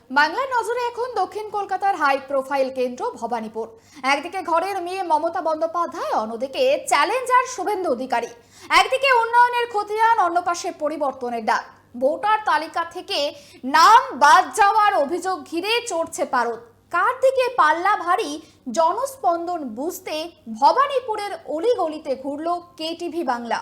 বাংলার নজরে এখন দক্ষিণ কলকাতার হাই প্রোফাইল কেন্দ্র ভবানীপুর। একদিকে ঘরের মেয়ে মমতা বন্দ্যোপাধ্যায়, অন্যদিকে চ্যালেঞ্জার শুভেন্দু অধিকারী। একদিকে উন্নয়নের খতিয়ান, অন্য পাশে পরিবর্তনের ডাক। ভোটার তালিকা থেকে নাম বাদ যাওয়ার অভিযোগ ঘিরে চড়ছে পারদ। কার দিকে পাল্লা ভারী, জনস্পন্দন বুঝতে ভবানীপুরের অলিগলিতে ঘুরল কেটিভি বাংলা।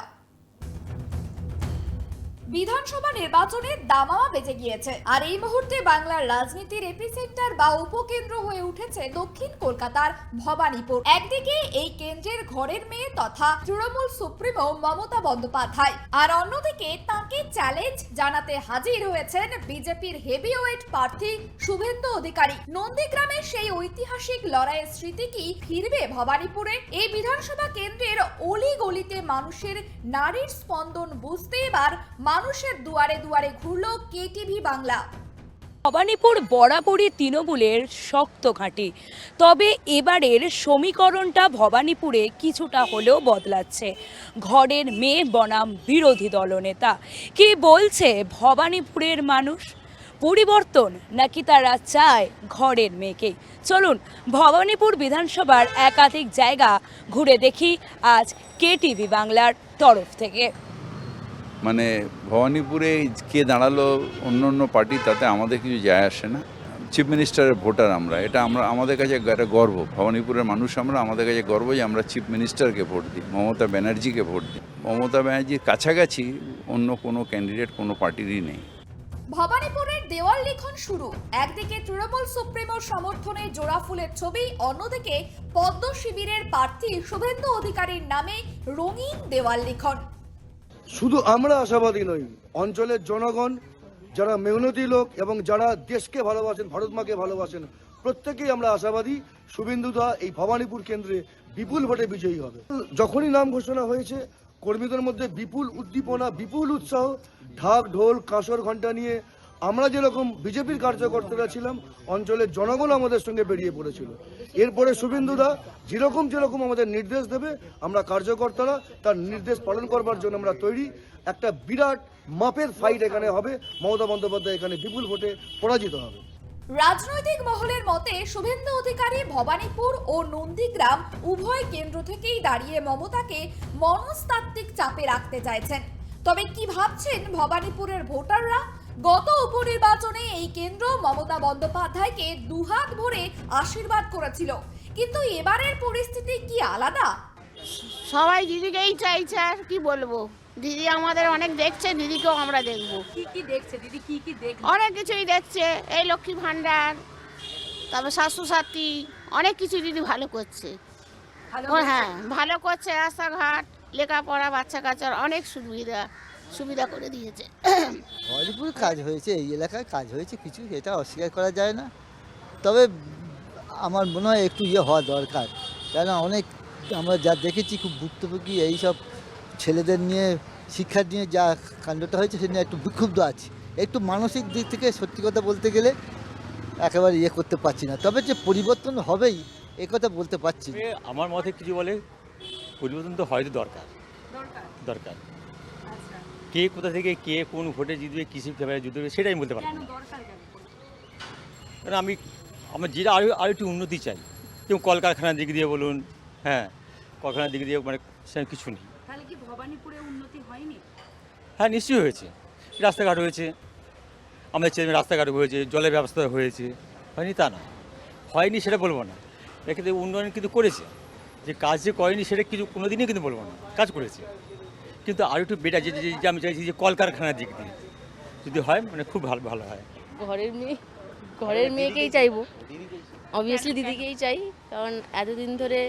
বিধানসভা নির্বাচনের দামামা বেজে গিয়েছে, আর এই মুহূর্তে বাংলার রাজনীতির এপিসেন্টার বা উপকেন্দ্র হয়ে উঠেছে দক্ষিণ কলকাতার ভবানীপুর। একদিকে এই কেন্দ্রের ঘরের মেয়ে তথা তৃণমূল সুপ্রিমো মমতা বন্দ্যোপাধ্যায়, আর অন্যদিকে তাকে চ্যালেঞ্জ জানাতে হাজির হয়েছেন বিজেপির হেভিওয়েট প্রার্থী শুভেন্দু অধিকারী। নন্দীগ্রামে সেই ঐতিহাসিক লড়াইয়ের স্মৃতি কি ফিরবে ভবানীপুরে? এই বিধানসভা কেন্দ্রের অলি গলিতে মানুষের নারীর স্পন্দন বুঝতে এবার মানুষের দুয়ারে দুয়ারে ঘুরল কেটিভি বাংলা। ভবানীপুর বরাবরই তৃণমূলের শক্ত ঘাঁটি, তবে এবারের সমীকরণটা ভবানীপুরে কিছুটা হলেও বদলাচ্ছে। ঘরের মেয়ে বনাম বিরোধী দলনেতা কি বলছে ভবানীপুরের মানুষ? পরিবর্তন নাকি তারা চায় ঘরের মেয়েকেই? চলুন ভবানীপুর বিধানসভার একাধিক জায়গা ঘুরে দেখি আজ কেটিভি বাংলার তরফ থেকে। মানে ভবানীপুরে কে দাঁড়ালো অন্য অন্য পার্টি, তাতে আমাদের কিছু যায় আসে না। চিফ মিনিস্টারের ভোটার আমরা, এটা আমাদের কাছে একটা গর্ব। ভবানীপুরের মানুষ আমাদের কাছে গর্ব যে আমরা চিফ মিনিস্টারকে ভোট দিই, মমতা ব্যানার্জিকে ভোট দিই। মমতা ব্যানার্জির কাছাকাছি অন্য কোনো ক্যান্ডিডেট কোনো পার্টিরই নেই। ভবানীপুরের দেওয়াল লিখন শুরু। একদিকে তৃণমূল সুপ্রিমোর সমর্থনে জোড়া ফুলের ছবি, অন্যদিকে পদ্ম শিবিরের প্রার্থী শুভেন্দু অধিকারীর নামে রঙিন দেওয়াল লিখন। শুধু আমরা আশাবাদী নই, অঞ্চলের জনগণ যারা মেহনতি লোক এবং যারা দেশকে ভালোবাসেন, ভারত মাকে ভালোবাসেন, প্রত্যেকেই আমরা আশাবাদী শুভেন্দুদা এই ভবানীপুর কেন্দ্রে বিপুল ভোটে বিজয়ী হবে। যখনই নাম ঘোষণা হয়েছে, কর্মীদের মধ্যে বিপুল উদ্দীপনা, বিপুল উৎসাহ, ঢাক ঢোল কাঁসর ঘণ্টা নিয়ে আমরা যেরকম বিজেপির কার্যকর্তারা ছিলাম, অঞ্চলের জনগণ আমাদের সঙ্গে বেরিয়ে পড়েছিল। এরপরে শুভেন্দুদা যেরকম আমাদের নির্দেশ দেবে, আমরা কার্যকর্তারা তার নির্দেশ পালন করবার জন্য আমরা তৈরি। একটা বিরাট মাপের ফাইট এখানে হবে। মমতা বন্দ্যোপাধ্যায় এখানে বিপুল ভোটে পরাজিত হবে। রাজনৈতিক মহলের মতে শুভেন্দু অধিকারী ভবানীপুর ও নন্দীগ্রাম উভয় কেন্দ্র থেকেই দাঁড়িয়ে মমতাকে মনস্তাত্ত্বিক চাপে রাখতে চাইছেন। তবে কি ভাবছেন ভবানীপুরের ভোটাররা? গত উপনির্বাচনে এই কেন্দ্র মমতা বন্দ্যোপাধ্যায়কে দুহাত ভরে আশীর্বাদ করেছিল, কিন্তু এবারের পরিস্থিতি কি আলাদা? সবাই দিদিকেই চাইছে, আর কি বলবো। দিদি আমাদের অনেক দেখছে, দিদিকেও আমরা দেখবো। কি দেখছে দিদি? কি দেখছে? অনেক কিছুই দেখছে, এই লক্ষ্মী ভান্ডার, তারপর স্বাস্থ্যসাথী, অনেক কিছু দিদি ভালো করছে। হ্যাঁ, ভালো করছে। রাস্তাঘাট, লেখাপড়া, বাচ্চা কাচ্চার অনেক সুবিধা করে দিয়েছে। ভবানীপুরে কাজ হয়েছে, এই এলাকায় কাজ হয়েছে কিছু, এটা অস্বীকার করা যায় না। তবে আমার মনে হয় একটু হওয়া দরকার, কেন অনেক আমরা যা দেখেছি খুব ভুক্তভোগী এইসব ছেলেদের নিয়ে, শিক্ষা নিয়ে যা কাণ্ডটা হয়েছে সে নিয়ে একটু বিক্ষুব্ধ আছি। একটু মানসিক দিক থেকে সত্যি কথা বলতে গেলে একেবারে করতে পারছি না। তবে যে পরিবর্তন হবেই এ কথা বলতে পারছি। আমার মতে কিছু বলে পরিবর্তন তো হয়তো দরকার। কে কোথা থেকে কে কোন ভোটে জিতবে, কিসের ব্যাপারে জিতবে সেটাই আমি বলতে পারি না। কারণ আমার যেটা আরও একটু উন্নতি চাই, যেমন কলকারখানার দিক দিয়ে বলুন, হ্যাঁ কলকারখানার দিক দিয়ে মানে সেরকম কিছু নেই। তাহলে কি ভবানীপুরে উন্নতি হয়নি? হ্যাঁ নিশ্চয়ই হয়েছে, রাস্তাঘাট হয়েছে, আমাদের ছেলে রাস্তাঘাট হয়েছে, জলের ব্যবস্থা হয়েছে, হয়নি তা না। হয়নি সেটা বলবো না, এক্ষেত্রে উন্নয়ন কিন্তু করেছে। যে কাজ যে করেনি সেটা কিছু কোনো দিনই কিন্তু বলবো না, কাজ করেছে। কিন্তু আরও একটু বেটার যে আমি চাইছি যে কলকারখানার দিক দিয়ে যদি হয় মানে খুব ভালো হয়। ঘরের মেয়েকেই চাইবো, অবভিয়াসলি দিদিকেই চাই, কারণ এতদিন ধরে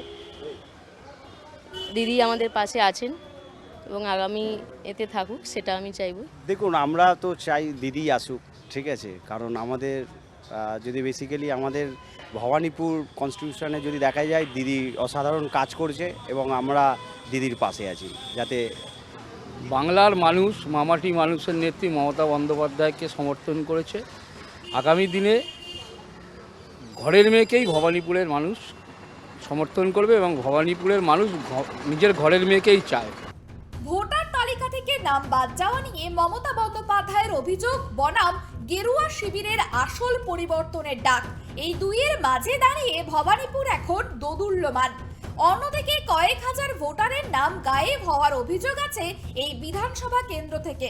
দিদি আমাদের পাশে আছেন এবং আগামী এতে থাকুক, সেটা আমি চাইবো। দেখুন, আমরা তো চাই দিদি আসুক, ঠিক আছে। কারণ আমাদের যদি বেসিক্যালি আমাদের ভবানীপুর কনস্টিটিউশনে যদি দেখা যায়, দিদি অসাধারণ কাজ করছে এবং আমরা দিদির পাশে আছি। যাতে বাংলার মানুষ, মামাটি মানুষের নেত্রী মমতা বন্দ্যোপাধ্যায়কে সমর্থন করেছে। আগামী দিনে ঘরের মেয়েকেই ভবানীপুরের মানুষ সমর্থন করবে এবং ভবানীপুরের মানুষ নিজের ঘরের মেয়েকেই চায়। ভোটার তালিকা থেকে নাম বাদ যাওয়া নিয়ে মমতা বন্দ্যোপাধ্যায়ের অভিযোগ বনাম গেরুয়া শিবিরের আসল পরিবর্তনের ডাক। এই দুইয়ের মাঝে দাঁড়িয়ে ভবানীপুর এখন দোদুল্যমান। অন্যদিকে কয়েক হাজার ভোটারের নাম গায়েব হওয়ার অভিযোগ আছে এই বিধানসভা কেন্দ্র থেকে।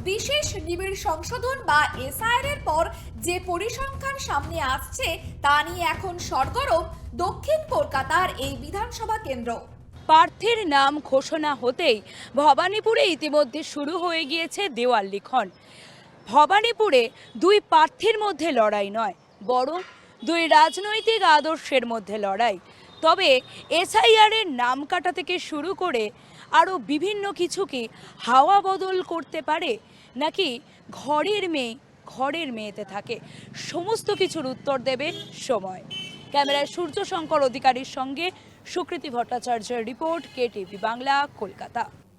বিশেষ নিবিড় সংশোধন বা এসআইআর এর পর যে পরিসংখ্যান সামনে আসছে তা নিয়ে এখন সরগরম দক্ষিণ কলকাতার এই বিধানসভা কেন্দ্র। প্রার্থীর নাম ঘোষণা হতেই ভবানীপুরে ইতিমধ্যে শুরু হয়ে গিয়েছে দেওয়াল লিখন। ভবানীপুরে দুই প্রার্থীর মধ্যে লড়াই নয়, বরং দুই রাজনৈতিক আদর্শের মধ্যে লড়াই। তবে এসআইআর এর নাম কাটা থেকে শুরু করে আরও বিভিন্ন কিছু কি হাওয়া বদল করতে পারে, নাকি ঘরের মেয়েতে থাকে? সমস্ত কিছুর উত্তর দেবে সময়। ক্যামেরায় সূর্য শঙ্কর অধিকারীর সঙ্গে সুকৃতি ভট্টাচার্যের রিপোর্ট, কেটিভি বাংলা, কলকাতা।